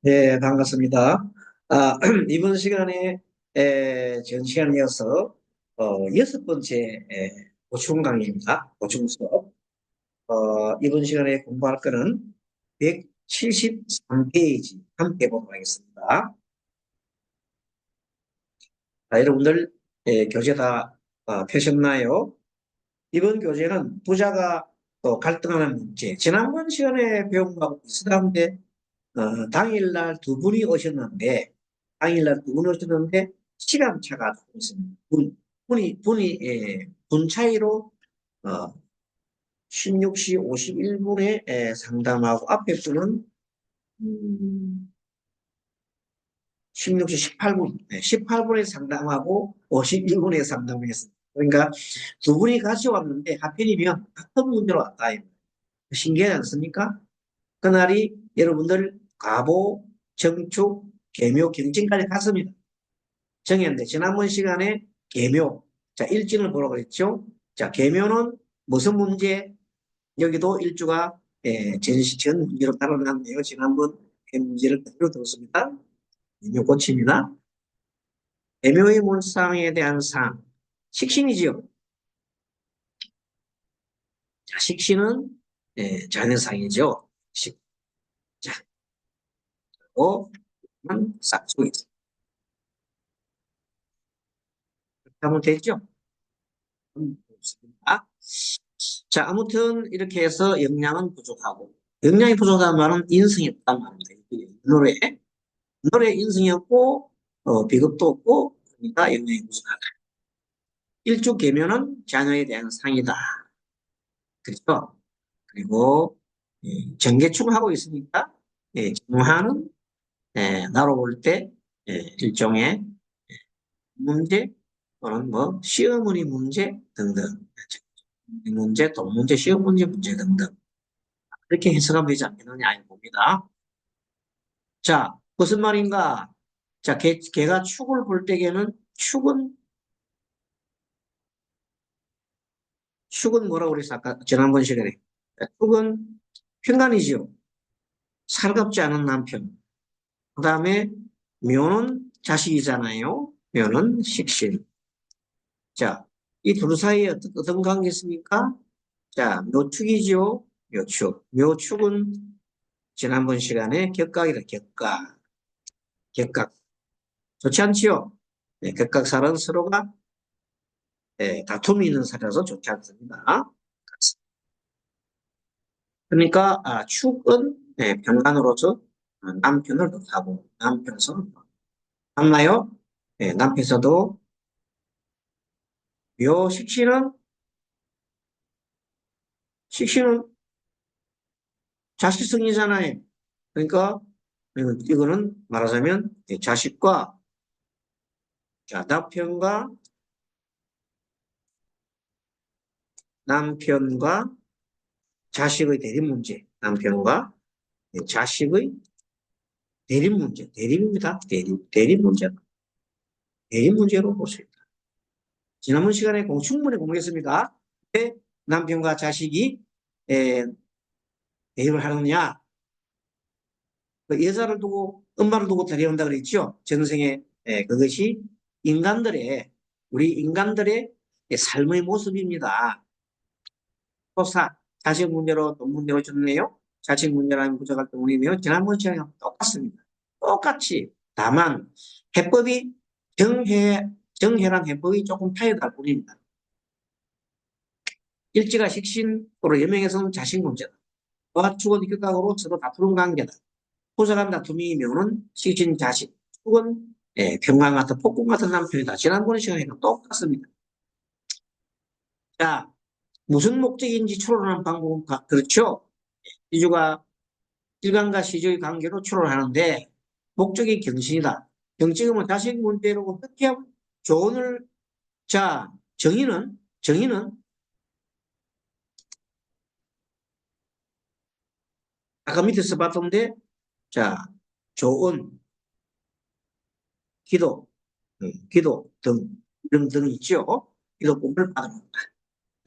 네, 반갑습니다. 이번 시간에 전 시간에 이어서 여섯 번째 보충 강의입니다. 보충 수업. 이번 시간에 공부할 거는 173페이지 함께 보도록 하겠습니다. 여러분들 교재 다 펴셨나요? 이번 교재는 부자가 또 갈등하는 문제. 지난번 시간에 배운 거하고 비슷한데 당일날 두 분이 오셨는데, 시간차가 조금 있습니다. 분 차이로, 16시 51분에 상담하고, 앞에 분은, 16시 18분, 18분에 상담하고, 51분에 상담했습니다. 그러니까 두 분이 같이 왔는데, 하필이면 같은 문제로 왔다. 신기하지 않습니까? 그날이 여러분들 가보, 정축, 계묘, 경진까지 갔습니다. 정했는데 지난번 시간에 계묘, 자 일진을 보라고 그랬죠. 자 계묘는 무슨 문제? 여기도 일주가 전 문제로 따라놨네요. 지난번 그 문제를 그대로 들었습니다. 계묘 고칩니다. 계묘의 물상에 대한 상, 식신이지요. 자 식신은 자연상이죠. 식. 자, 그리고 싹수이 하면 되죠. 좋습니다. 자, 아무튼 이렇게 해서 영양은 부족하고 영양이 부족하다는 말은 인성이 없다는 말입니다. 노래 인성이 없고 비겁도 없고 그러니까 영양이 부족하다. 일주 계면은 자녀에 대한 상이다. 그렇죠? 그리고 정계충하고 있으니까 정화는 나로 볼 때 일종의 문제 또는 뭐 시어머니 문제 등등 문제, 돈 문제, 시험 문제 등등 그렇게 해석하면 되지 않겠느냐 이 봅니다. 자, 무슨 말인가? 자, 개가 축을 볼 때에는 축은 뭐라고 그랬어? 아까 지난번 시간에. 축은 평간이지요. 살갑지 않은 남편. 그 다음에 묘는 자식이잖아요. 묘는 식신. 자, 이 둘 사이에 어떤 관계 있습니까? 자, 묘축이지요. 묘축. 묘축은 지난번 시간에 격각이다. 격각. 좋지 않지요? 네, 격각살은 서로가 다툼이 있는 살이라서 좋지 않습니다. 그러니까 축은 병간으로서 남편을 뜻하고 남편선 맞나요? 남편서도 묘식신은 자식성이잖아요. 그러니까 이거는 말하자면 자식과 자, 남편과 자식의 대립 문제, 남편과 자식의 대립 문제, 대립입니다. 대립 문제, 대립 문제로 볼 수 있다. 지난번 시간에 충분히 공부했습니다. 왜 남편과 자식이 에, 대립을 하느냐? 그 여자를 두고 엄마를 두고 대립한다 그랬죠. 전생에 그것이 우리 인간들의 삶의 모습입니다. 토사 자식 문제로 돈 문제로 줬네요. 자식 문제라는 부족할 때문이며 지난번 시간이랑 똑같습니다. 똑같이 다만 해법이 정해란 해법이 조금 타이어날 뿐입니다. 일지가 식신으로 여명해서는 자식 문제다. 축은 격각으로 서로 다투는 관계다. 호사간 다툼이면은 식신 자식, 축은 평강 같은 폭군 같은 남편이다. 지난번 시간이랑 똑같습니다. 자, 무슨 목적인지 추론하는 방법은 그렇죠. 시주가 일간과 시주의 관계로 추론하는데 목적이 경신이다. 경직은 자식 문제로 어떻게 하면 조언을 자 정의는 아까 밑에서 봤던데 자 조언 기도 등 있죠. 기도 공부를 받는 다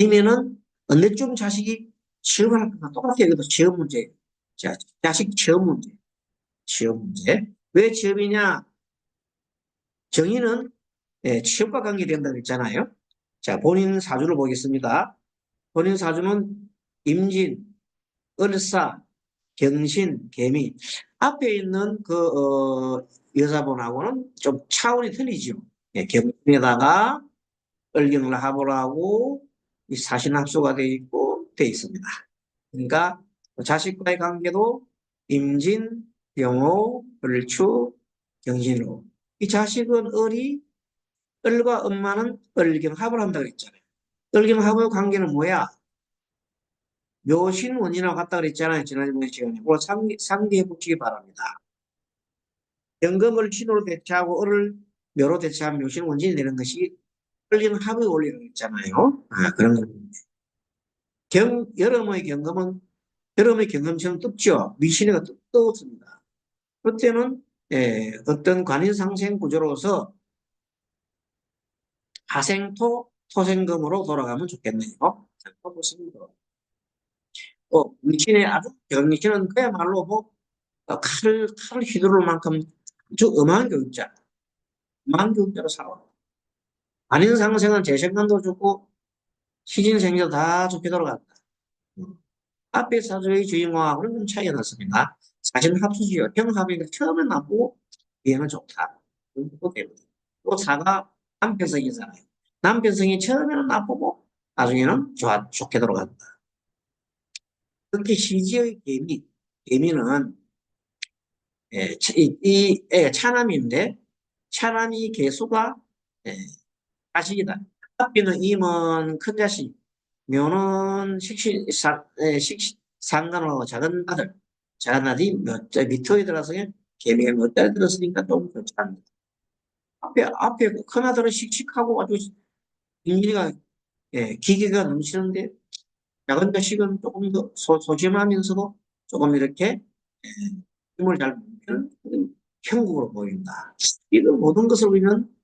아니면은 언제쯤 자식이 시험을 할까 똑같아요. 이것도 시험 문제. 자, 자식 시험 문제. 취업 문제. 왜 취업이냐? 정의는 취업과 관계된다고 했잖아요. 자, 본인 사주를 보겠습니다. 본인 사주는 임진, 을사, 경신, 개미. 앞에 있는 여자분하고는 좀 차원이 틀리죠. 경신에다가 을경을 합을 하고 이 사신합수가 되어 있고 되어 있습니다. 그러니까 자식과의 관계도 임진, 병호, 을추, 경신으로. 이 자식은 을과 엄마는 을경합을 한다고 했잖아요. 을경합의 관계는 뭐야? 묘신원이라고 같다 그랬잖아요. 지난번 시간에. 그걸 상기해 보시기 바랍니다. 연금을 신으로 대체하고 을을 묘로 대체하면 묘신원진이 되는 것이 을경합의 원리라고 했잖아요. 그런 겁니다. 여름의 경금처럼 떴죠. 미신이가 뜨겁습니다. 그때는 어떤 관인상생 구조로서 하생토, 토생금으로 돌아가면 좋겠네요. 자, 보겠습니다. 미신의 아주 경미신은 그야말로 칼을 휘두를 만큼 아주 엄한 교육자로 살아. 관인상생은 재생관도 좋고 시진생도 다 좋게 돌아간다. 앞에 사주의 주인공하고는 좀 차이가 났습니다. 사실은 합수지요. 형합이니까 처음엔 나쁘고 뒤에는 좋다. 또 때문에. 또 사가 남편성이잖아요. 남편성이 처음에는 나쁘고 나중에는 좋게 돌아간다. 특히 시지의 개미는 애가 차남인데 차남이 개수가 예, 자식이다. 앞에는 임은 큰 자식, 묘는 상간하고 작은 아들이 밑에 들어서 개미가 몇 달 들었으니까 좀 괜찮다. 앞에 큰 아들은 씩씩하고 아주 인기가 기계가 넘치는데 작은 자식은 조금 더 소심하면서도 조금 이렇게 예, 힘을 잘 보이는 형국으로 보인다. 이런 모든 것을 우리는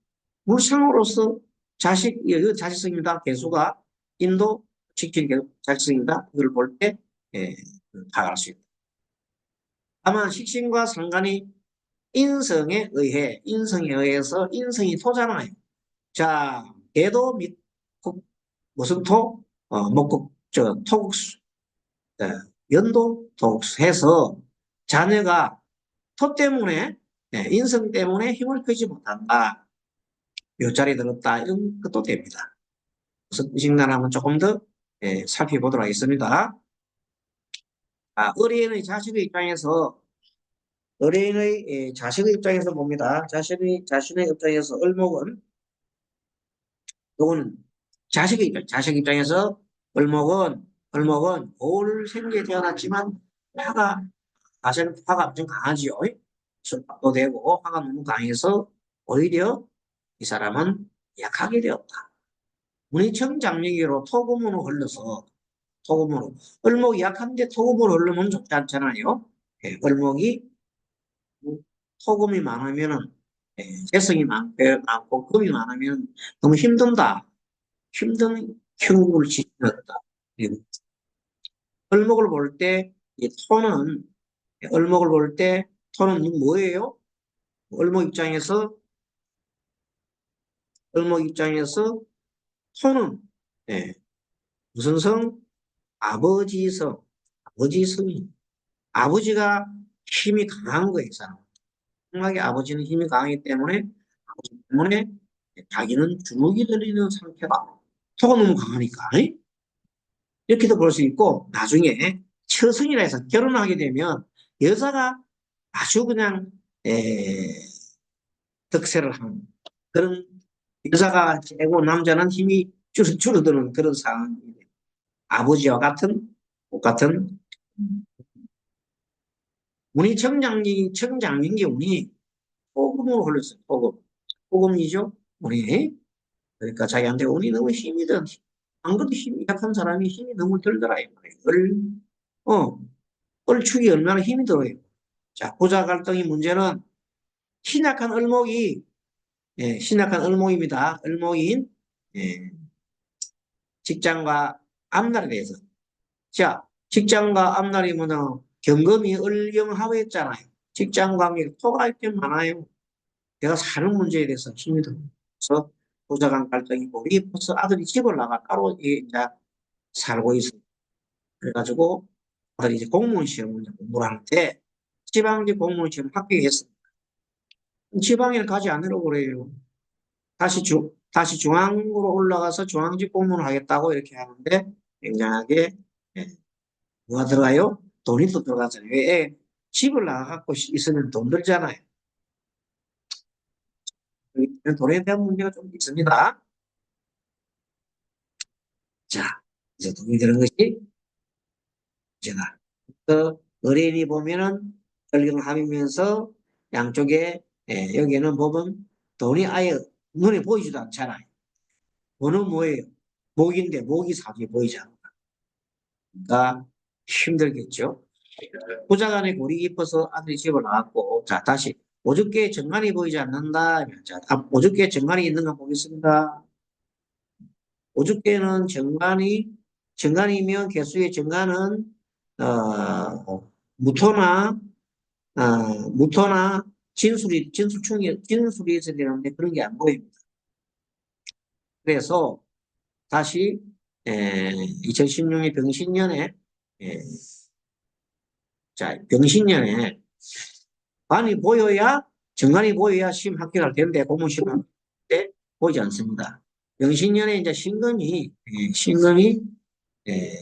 물상으로서 자식성입니다. 개수가 인도 직진 자식성입니다. 이걸 볼 때 파악할 수 있다. 다만 식신과 상관이 인성에 의해서 인성이 토잖아요. 자, 개도 무슨 토? 토국수. 연도 토국수 해서 자녀가 토 때문에 인성 때문에 힘을 펴지 못한다. 묘자리 들었다. 이런 것도 됩니다. 무슨 뜻인가 하면 조금 더 살펴보도록 하겠습니다. 의뢰인의 자식의 입장에서 봅니다. 자신의 입장에서 요거는 자식 입장에서 을목은 올 생기에 태어났지만 화가 좀 강하지요. 술박도 되고 화가 너무 강해서 오히려 이 사람은 약하게 되었다. 문희청 장명기로 토금으로 을목이 약한데 토금으로 흐르면 좋지 않잖아요. 을목이 토금이 많으면은 재성이 많고 금이 많으면 너무 힘든 형국을 지녔다. 을목을 볼 때 을목을 볼 때 토는 뭐예요? 을목 입장에서 토는 무슨 성? 아버지성이 아버지가 힘이 강한 거예요. 생각에 아버지는 힘이 강하기 때문에 아버지 때문에 자기는 주눅이 들리는 상태다. 토가 너무 강하니까. 이렇게도 볼 수 있고 나중에 처성이라 해서 결혼하게 되면 여자가 아주 그냥 득세를 하는 그런 여자가 최고 남자는 힘이 줄어드는 그런 상황입니다. 아버지와 똑같은 운이 청장기 운이 토금으로 흘렀어요. 토금이죠. 운이. 그러니까 자기한테 운이 너무 안 그래도 힘이 약한 사람이 힘이 너무 들더라. 을축이 얼마나 힘이 들어요. 자, 부자 갈등의 문제는 신약한 을목입니다. 을목인 직장과 앞날에 대해서. 자, 직장과 앞날이면 경금이 을경합했잖아요. 직장 관계, 토가 이렇게 많아요. 내가 사는 문제에 대해서 힘이 들어서 부자간 갈등이 있고, 이 벌써 아들이 집을 나가 따로 이제 살고 있어. 그래가지고 아들이 이제 공무원 시험을 이제 공부를 하는데, 지방직 공무원 시험 합격했어. 지방에 가지 않으려고 그래요. 다시 중앙으로 올라가서 중앙직 공무원을 하겠다고 이렇게 하는데, 굉장하게, 예, 뭐가 들어가요? 돈이 또 들어가잖아요. 왜? 집을 나가갖고 있으면 돈 들잖아요. 돈에 대한 문제가 좀 있습니다. 자, 이제 돈이 드는 것이 문제다. 그 의뢰인이 보면은 결경함이면서 양쪽에, 여기에는 보면 돈이 아예 눈에 보이지도 않잖아요. 돈은 뭐예요? 목인데 목이 사주에 보이지 않는다. 그러니까 힘들겠죠. 부자간에 골이 깊어서 아들이 집을 나왔고, 자, 다시 오죽게 정관이 보이지 않는다. 자, 오죽게 정관이 있는가 보겠습니다. 오죽게는 정관이면 개수의 정관은 무토나 무토나 진술이 있어야 되는데 그런 게 안 보입니다. 그래서 다시 2016년 병신년에, 에, 자, 병신년에 관이 보여야, 정관이 보여야 시험 합격할 텐데, 공무원 시험 합격 때 보이지 않습니다. 병신년에 이제 신금이, 예,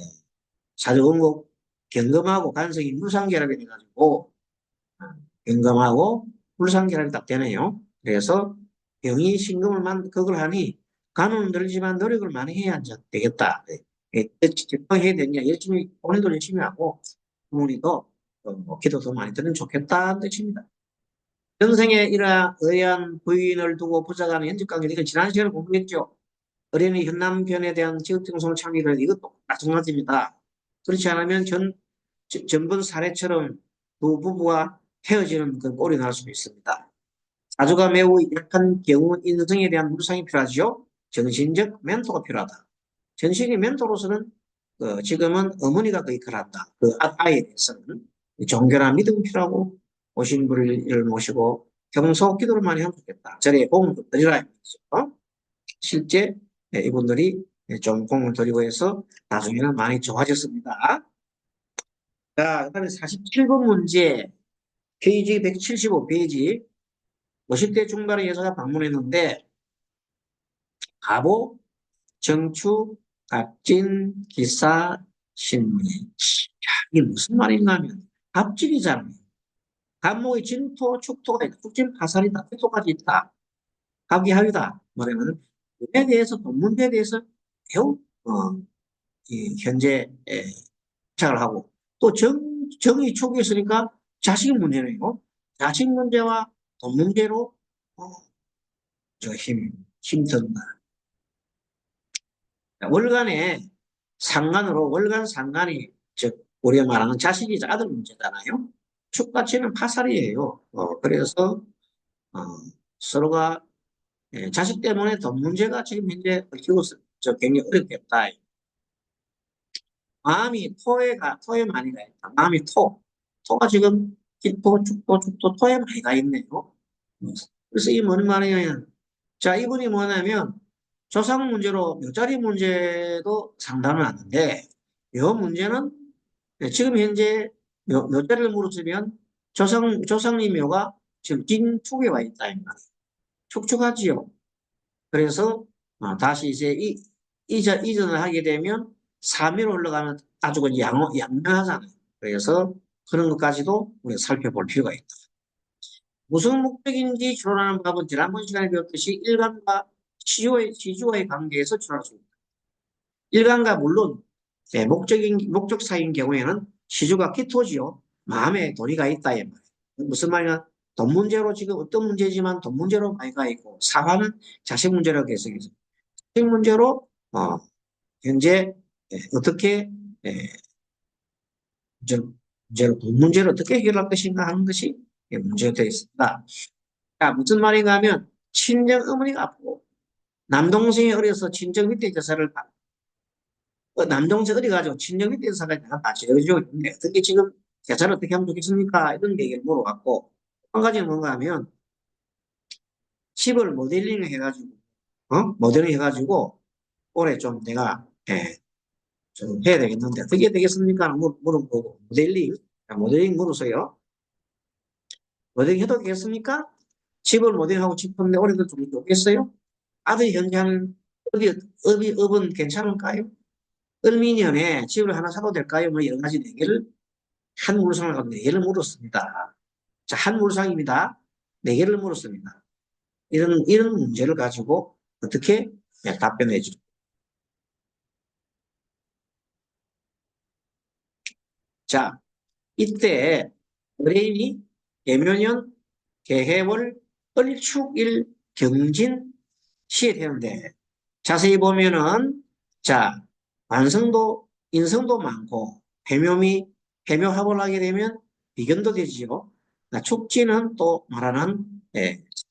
사주공목 경금하고 간성이 물상결합이 돼가지고, 경금하고 물상결합이 딱 되네요. 그래서 병이 신금을 그걸 하니, 간은 들지만 노력을 많이 해야 되겠다. 집중해야 되냐, 열심히, 본인도 열심히 하고, 부모님도 기도도 많이 드리면 좋겠다는 뜻입니다. 전생에 의한 부인을 두고 부자간의 현직관계, 이건 지난 시간에 공부했죠. 어린이 현남편에 대한 지극정성 참의를 이것도 마찬가지입니다. 그렇지 않으면 전번 사례처럼 두 부부가 헤어지는 그 꼴이 날 수도 있습니다. 사주가 매우 약한 경우 인성에 대한 물상이 필요하죠. 정신적 멘토가 필요하다. 정신의 멘토로서는 지금은 어머니가 거의 그렇다. 그 아이에 대해서는 종교나 믿음이 필요하고 오신 분을 모시고 평소 기도를 많이 하면 좋겠다. 절에 공을 드리라. 실제 이분들이 좀 공을 드리고 해서 나중에는 많이 좋아졌습니다. 자, 그 다음에 47번 문제, 페이지 175페이지. 50대 중반의 여자가 방문했는데, 갑오, 정축, 갑진, 기사, 신문. 이게 무슨 말인가 하면, 갑진이잖아요. 갑목이 진토, 축토가 있다. 축진 파살이다. 태토까지 있다. 갑기합이다. 뭐냐면, 에 대해서, 돈 문제에 대해서 매우, 현재, 착을 하고, 또 정의 촉이 있으니까 자식 문제네요. 자식 문제와 돈 문제로, 어, 힘든다. 월간 상간이, 즉, 우리가 말하는 자식이자 아들 문제잖아요. 축같이는 파살이에요. 그래서, 어, 서로가, 자식 때문에 돈 문제가 지금 현재 얽히고 굉장히 어렵겠다. 토에 많이 가 있다. 마음이 토가 지금 기토, 축토, 토에 많이 가 있네요. 그래서 이 뭔 말이냐면, 자, 이분이 뭐냐면, 조상 문제로 묘자리 문제도 상담을 하는데, 이 문제는 지금 현재 묘자리를 물었으면 조상님 묘가 지금 진축에 와 있다. 축축하지요. 그래서 다시 이제 이전을 하게 되면 3위로 올라가면 아주 그냥 양면하잖아요. 그래서 그런 것까지도 우리가 살펴볼 필요가 있다. 무슨 목적인지 추론하는 법은 지난번 시간에 배웠듯이 일간과 시주와의 관계에서 추론할 수 있다. 일간과 물론 목적 사인 경우에는 시주가 기토지요. 마음에 돈이 가 있다. 무슨 말이냐? 돈 문제로 지금 어떤 문제지만 돈 문제로 많이 가 있고 사화는 자식 문제라고 해석해서 자식 문제로 현재 어떻게 돈 문제를 어떻게 해결할 것인가 하는 것이 문제가 되어 있습니다. 자, 무슨 말인가 하면 친정 어머니가 아프고 남동생이 어려서 친정 밑에 제사를 받고 남동생 어디 가지고 친정 밑에 제사가 다 지어지고 있는데 어떻게 지금 계산을 어떻게 하면 좋겠습니까? 이런 얘기를 물어봤고, 한 가지는 뭔가 하면, 집을 모델링 해가지고, 모델링 해가지고, 올해 좀 내가, 좀 해야 되겠는데, 어떻게 되겠습니까? 물어보고, 모델링, 자, 모델링 물어서요. 모델링 해도 되겠습니까? 집을 모델링하고 싶은데, 올해도 좀 좋겠어요? 아들 현장, 업은 괜찮을까요? 을미년에 집을 하나 사도 될까요? 뭐 여러 가지 얘기를 한 물상을 갖고 네 개를 물었습니다. 자, 한 물상입니다. 네 개를 물었습니다. 이런 문제를 가지고 어떻게 답변해 주죠. 자, 이때 의뢰인이 개묘년, 개해월, 을축일, 경진, 시에 되는데 자세히 보면은 자, 완성도, 인성도 많고 해묘미, 해묘합을 하게 되면 비견도 되지요. 축지는 또 말하는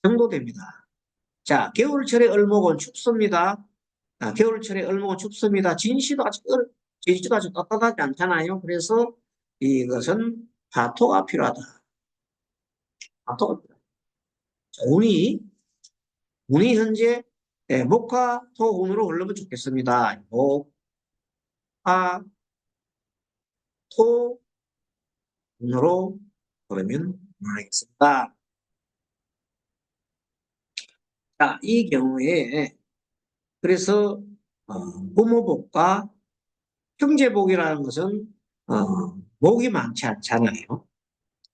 성도 됩니다. 자, 겨울철에 을목은 춥습니다. 겨울철에 을목은 춥습니다. 진시도 아주 따뜻하지 않잖아요. 그래서 이것은 화토가 필요하다. 화토가 필요하다. 자, 운이 현재 목화, 토, 운으로 흘러면 좋겠습니다. 목화, 토, 운으로 그러면 알겠습니다. 자, 이 경우에 그래서 부모복과 형제복이라는 것은 복이 많지 않잖아요.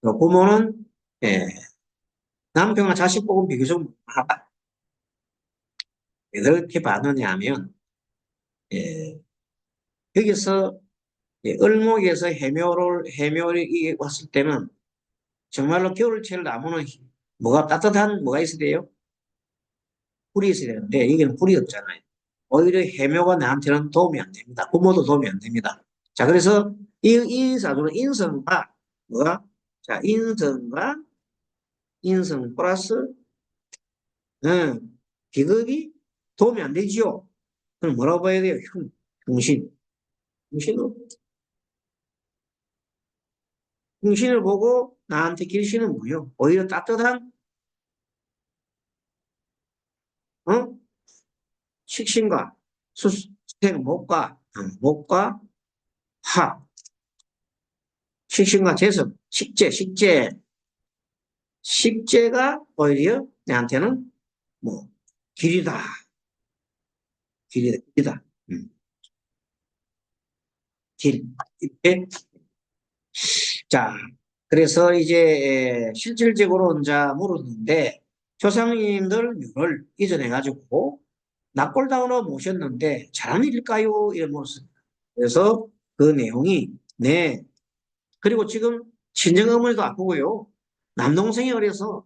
부모는 예, 남편과 자식 복은 비교적 하다. 왜 그렇게 받느냐 하면 예, 여기서 을목에서 해묘를 왔을 때는 정말로 겨울철 나무는 뭐가 따뜻한 뭐가 있어야 돼요? 불이 있어야 되는데 여기는 불이 없잖아요. 오히려 해묘가 나한테는 도움이 안 됩니다. 부모도 도움이 안 됩니다. 자, 그래서 이 사주는 인성과 뭐가? 자, 인성 플러스 비극이 도움이 안 되지요. 그럼 뭐라고 봐야 돼요? 흉신. 흉신을, 흉신을 보고 나한테 길신은 뭐요? 오히려 따뜻한 어? 식신과 목과 화, 식신과 재성, 식재가 오히려 내한테는 뭐 길이다. 길이다. 음, 길. 이렇게. 자, 그래서 이제 실질적으로 이제 물었는데 조상님들 묘를 이전해가지고 납골당으로 모셨는데 잘한 일일까요? 이래 물었습니다. 그래서 그 내용이 네. 그리고 지금 친정 어머니도 아프고요. 남동생이 어려서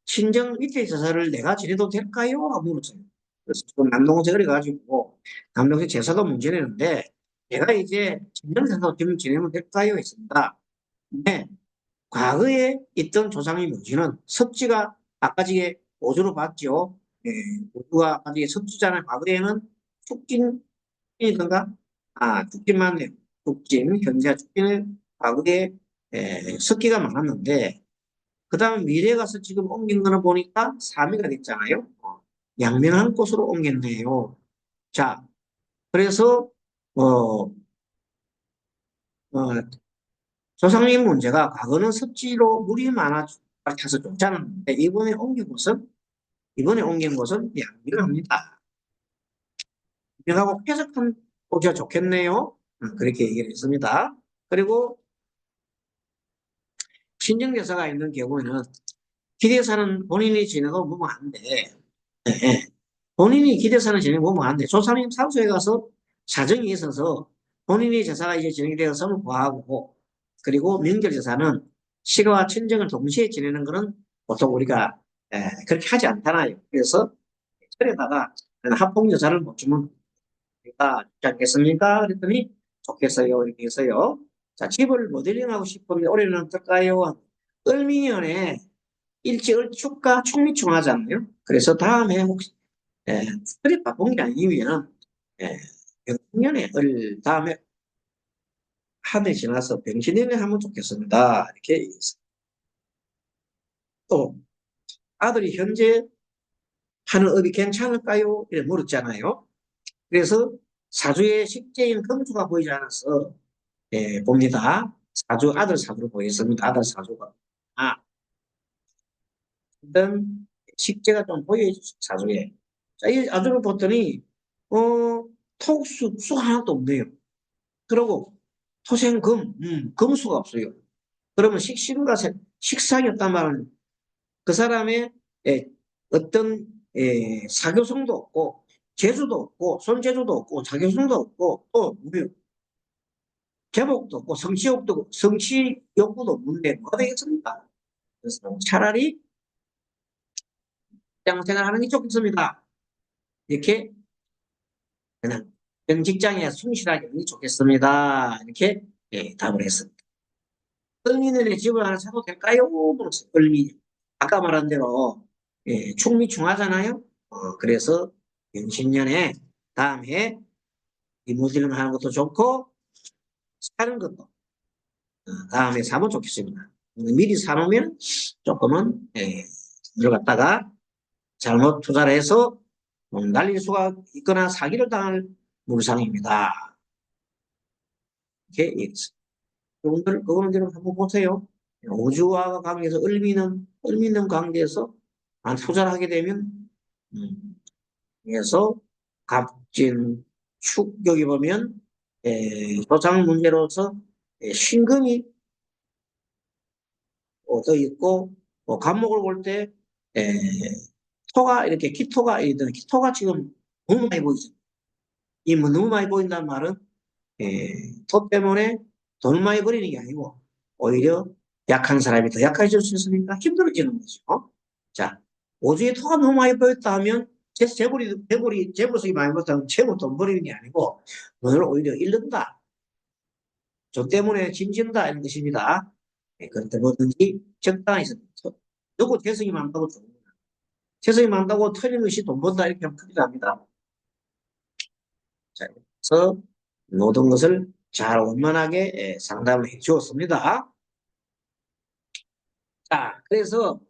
친정 밑에 제사를 내가 지내도 될까요? 하고 물었어요. 그래서 지금 남동생이 어려가지고 남동생 제사도 못 지내는데 내가 이제 친정 제사도 좀 지내면 될까요? 했습니다. 네. 과거에 있던 조상의 묘지는 섭지가 아까 지게 오주로 봤죠. 예, 오주가 아까 지게 섭지잖아요. 과거에는 축진이던가, 축진만 해요. 축진, 현재 축진은 과거에 섭기가 많았는데, 그 다음 미래 가서 지금 옮긴 거는 보니까 삼위가 됐잖아요. 양면한 곳으로 옮겼네요. 자, 그래서, 어, 어, 조상님 문제가 과거는 습지로 물이 많아 차서 쫓아놨는데 이번에 옮긴 곳은 양면합니다. 양면하고 쾌적한 곳이 좋겠네요. 그렇게 얘기를 했습니다. 그리고 신정대사가 있는 경우에는 기대사는 본인이 지내고 보면 안 돼. 예, 예. 본인이 기대사는 지내고 보면 안 돼. 조상님 사무소에 가서 사정이 있어서 본인이 제사가 이제 진행이 되어서 구하고 그리고 명절제사는 시가와 친정을 동시에 지내는 것은 보통 우리가 그렇게 하지 않잖아요. 그래서 절에다가 합봉제사를 못 주면 되겠다, 좋지 않겠습니까? 그랬더니 좋겠어요. 이렇게 해서요. 자, 집을 모델링하고 싶으면 올해는 어떨까요? 을미년에 일지을축과 충미충하잖아요. 그래서 다음에 혹시 그리 바쁜 게 아니면 예, 년에 을 다음에 한 해 지나서 병신년에 하면 좋겠습니다. 이렇게 얘기했어요. 또 아들이 현재 하는 업이 괜찮을까요? 이렇게 물었잖아요. 그래서 사주에 식재인 금수가 보이지 않아서 봅니다. 사주 아들 사주로 보였습니다. 아들 사주가 일단 식재가 좀 보여요. 사주에. 자, 이 아주를 봤더니 토수 하나도 없네요. 그리고 토생금 금수가 없어요. 그러면 식상이 없단 말은 그 사람의 어떤 사교성도 없고 재주도 없고 손재주도 없고 자교성도 없고 또 뭐요? 제목도 없고 성취욕도 없는데 뭐가 되겠습니까? 그래서 차라리 직장 생활하는 게 좋겠습니다. 이렇게 그냥 직장에 충실하게 하는 게 좋겠습니다. 이렇게 답을 했습니다. 을미년에 집을 하나 사도 될까요? 을미 아까 말한 대로 충미충하잖아요. 그래서 영신년에 다음 해 이무지름 하는 것도 좋고 사는 것도 다음에 사면 좋겠습니다. 미리 사놓으면 조금은 들어갔다가 잘못 투자를 해서 날릴 수가 있거나 사기를 당할 물상입니다. 이렇게 얘기했습니다. 여러분들 그거는 좀 한번 보세요. 우주와 관계에서 을미는 관계에서 투자를 하게 되면 그래서 갑진 축 여기 보면 조상 문제로서 신금이 더 있고 간목을 볼 때 토가 이렇게 기토가 지금 너무 많이 보이죠. 이 뭐 너무 많이 보인다는 말은 토 때문에 돈을 많이 버리는 게 아니고 오히려 약한 사람이 더 약해질 수 있으니까 힘들어지는 거죠. 자, 오주에 토가 너무 많이 보였다 하면 재벌이 많이 보였다면 재벌 돈 버리는 게 아니고 돈을 오히려 잃는다. 저 때문에 짐진다 이런 것입니다. 그런데 뭐든지 적당히 누구 재성이 많다고 좋은 거야. 재성이 많다고 틀림없이 돈 번다 이렇게 하면 큰일 납니다. 자, 그래서 모든 것을 잘 원만하게 상담을 해 주었습니다. 자, 그래서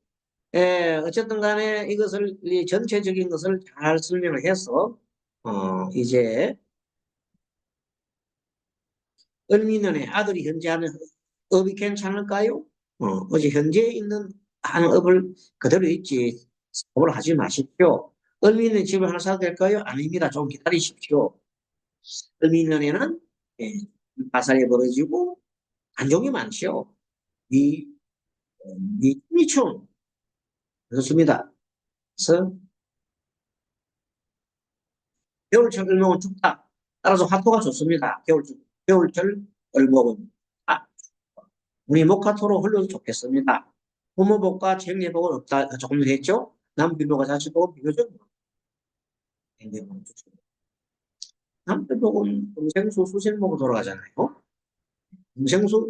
어쨌든 간에 이것을 전체적인 것을 잘 설명을 해서 이제 을미년에 아들이 현재 하는 업이 괜찮을까요? 어제 현재 있는 하는 업을 그대로 있지 사업을 하지 마십시오. 을미년 집을 하나 사도 될까요? 아닙니다. 좀 기다리십시오. 을미년에는 화살이 벌어지고 안 좋은 게 많죠. 미, 미충 그렇습니다. 그래서 겨울철 을목은 춥다. 따라서 화토가 좋습니다. 겨울철 을목은 우리 목화토로 흘러도 좋겠습니다. 부모복과 생리복은 없다. 조금 더 했죠? 남비복과 자취복은 비교적 남편복은 금생수 수생복으로 돌아가잖아요.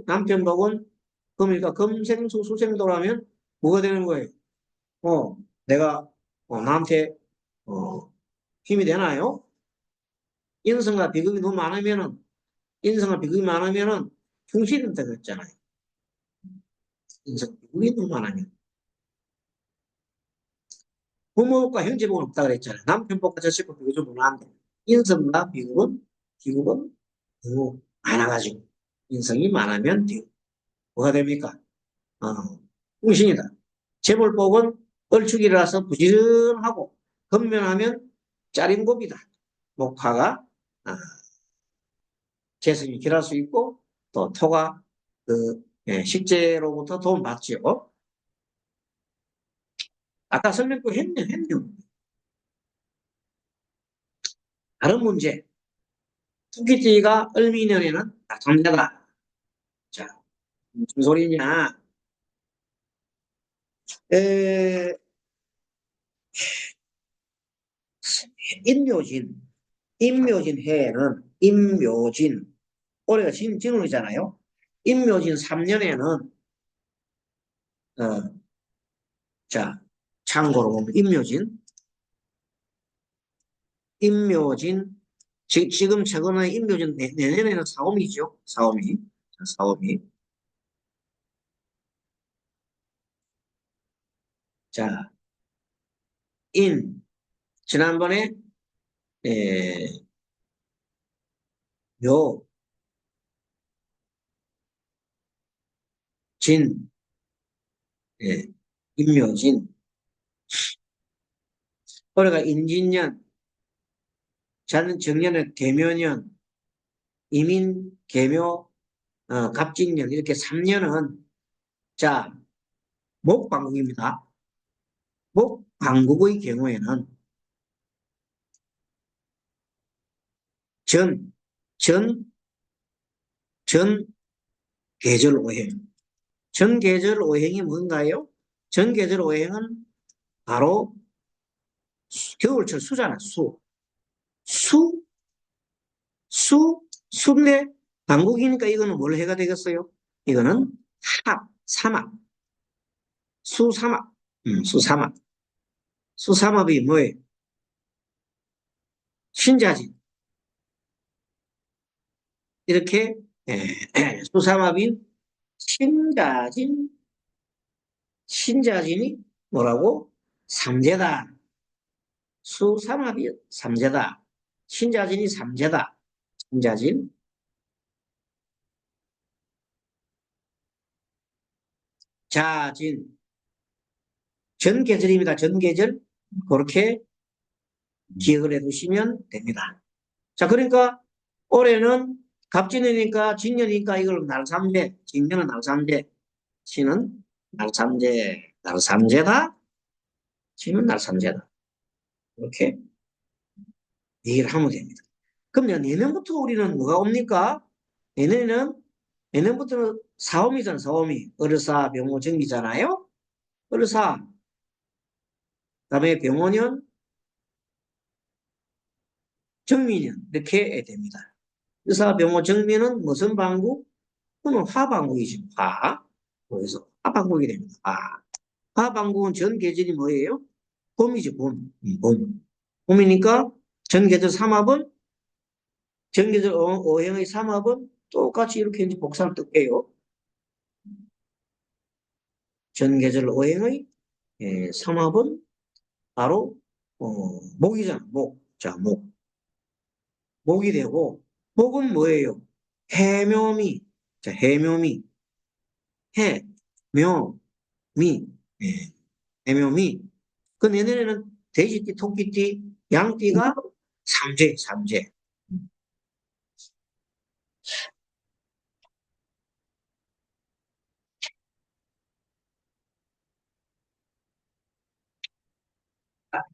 남편복은 금이니까 금생수 수생도라면 뭐가 되는 거예요? 내가 나한테 힘이 되나요? 인성과 비극이 너무 많으면은 인성과 비극이 많으면은 충실이 된다고 했잖아요. 인성 비극이 너무 많으면 부모복과 형제복은 없다 그랬잖아요. 남편복과 자식복 비교 좀 많은데 인성과 비극은 너무 많아가지고 인성이 많으면 비극 뭐가 됩니까? 충신이다. 재물복은 얼축이라서 부지런하고 건면하면 짜림곱이다. 목화가 재성이 길할 수 있고 또 토가 식재로부터 도움받지요. 아까 설명도 했네요. 다른 문제. 토끼띠가 을미년에는 낙tam자다. 자, 무슨 소리냐? 에, 인묘진, 인묘진 해에는 올해가 진운이잖아요. 인묘진 3년에는 자 참고로 보면 인묘진 지금 최근에 인묘진 내년에는 사오미죠. 사오미. 사오미. 자, 인. 지난번에, 에, 묘, 진, 예, 인묘진. 올해가 인진년, 자는 정년은 개묘년, 이민, 개묘, 갑진년, 이렇게 3년은, 자, 목방국입니다. 목방국의 경우에는, 전, 전, 전 계절 오행. 전 계절 오행이 뭔가요? 전 계절 오행은 바로 겨울철 수잖아, 수. 수, 수인데 방국이니까 이거는 뭘 해가 되겠어요? 이거는 사막. 수사막. 수사막. 수사막이 뭐예요? 신자진. 이렇게 수사막이 신자진, 신자진이 뭐라고? 삼재다. 수삼합이 삼재다. 신자진이 삼재다. 신자진, 자진. 전계절입니다. 전계절. 그렇게 기억을 해 두시면 됩니다. 자, 그러니까 올해는 갑진년이니까 진년이니까 이걸 날삼재, 진년은 날삼재, 신은 날삼재, 날삼재다, 신은 날삼재다. 이렇게 얘기를 하면 됩니다. 그럼 내년부터 우리는 뭐가 옵니까? 내년부터는 사오미잖아, 사오미. 어르사, 병호, 정기잖아요? 어르사, 그다음에 병호년, 정미년 이렇게 됩니다. 어르사, 병호, 정미는 무슨 방국? 그건 화방국이죠. 화. 그래서 화방국이 됩니다. 화. 화방국은 전 계절이 뭐예요? 봄이죠, 봄. 봄. 봄이니까 전 계절 삼합은 전 계절 오행의 삼합은 똑같이 이렇게 이제 복사를 뜰게요. 전 계절 오행의 삼합은 바로 목이잖아. 목. 자, 목. 목이 되고 목은 뭐예요? 해묘미. 자, 해묘미. 해, 묘, 미. 예, 해묘미. 그 내년에는 돼지띠, 토끼띠, 양띠가 삼재, 삼재.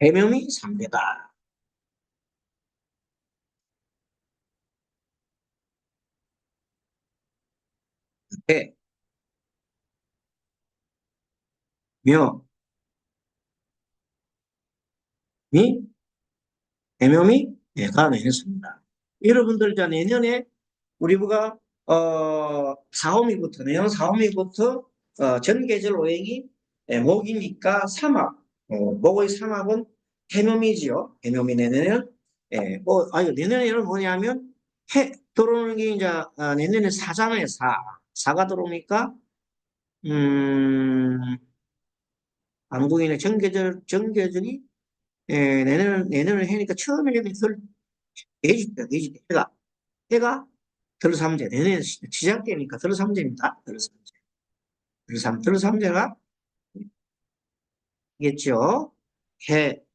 해묘미 삼재다. 해, 묘, 미, 해묘미, 가 내렸습니다. 여러분들 자 내년에 우리 부가 사오미부터 내년 사오미부터 전 계절 오행이 목이니까 삼합 목의 삼합은 해묘미지요. 해묘미 내년에는 내년에는 뭐냐면 해 들어오는 게 이제 내년에 사잖아요. 사가 들어오니까 음 한국인의 정계절이 내년을 해니까 처음에는 돼지 해가 들삼재 내년 시작되니까 들삼재입니다. 들삼재. 들삼재가 있겠죠.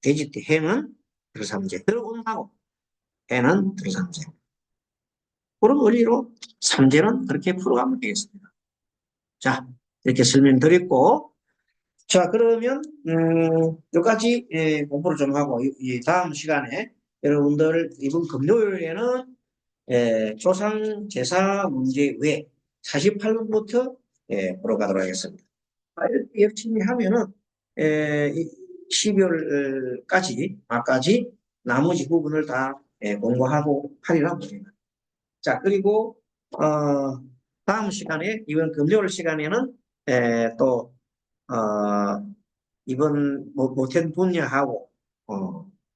돼지띠 해는 들삼재. 들어온다고. 해는 들삼재. 그런 원리로 삼재는 그렇게 풀어가면 되겠습니다. 자, 이렇게 설명드렸고, 자, 그러면, 여기까지 공부를 좀 하고, 이 다음 시간에 여러분들 이번 금요일에는 조상 제사 문제 외 48번부터 풀어가도록 하겠습니다. 이렇게 열심히 하면은 12월까지 막까지 나머지 부분을 다 공부하고 하리라 봅니다. 자, 그리고 다음 시간에 이번 금요일 시간에는 또 이번 모텐 분야하고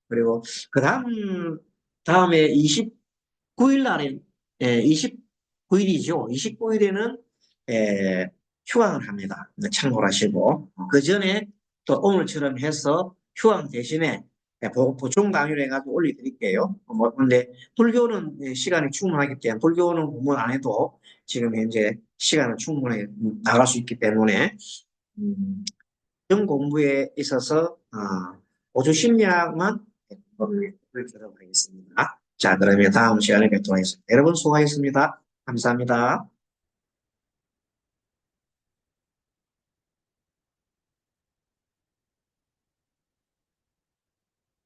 그리고 그 다음에 29일 날에 20 9일이죠. 29일에는 휴강을 합니다. 참고를 하시고 그 전에 또 오늘처럼 해서 휴강 대신에 보충 강의를 해가지고 올려드릴게요. 뭐 근데 불교는 시간이 충분하기 때문에 불교는 공부 안 해도 지금 현재 시간은 충분히 나갈 수 있기 때문에 정 공부에 있어서 보조 심리학만 공부를 들어보겠습니다. 자, 그러면 다음 시간에 뵙도록 하겠습니다. 여러분 수고하셨습니다. 감사합니다.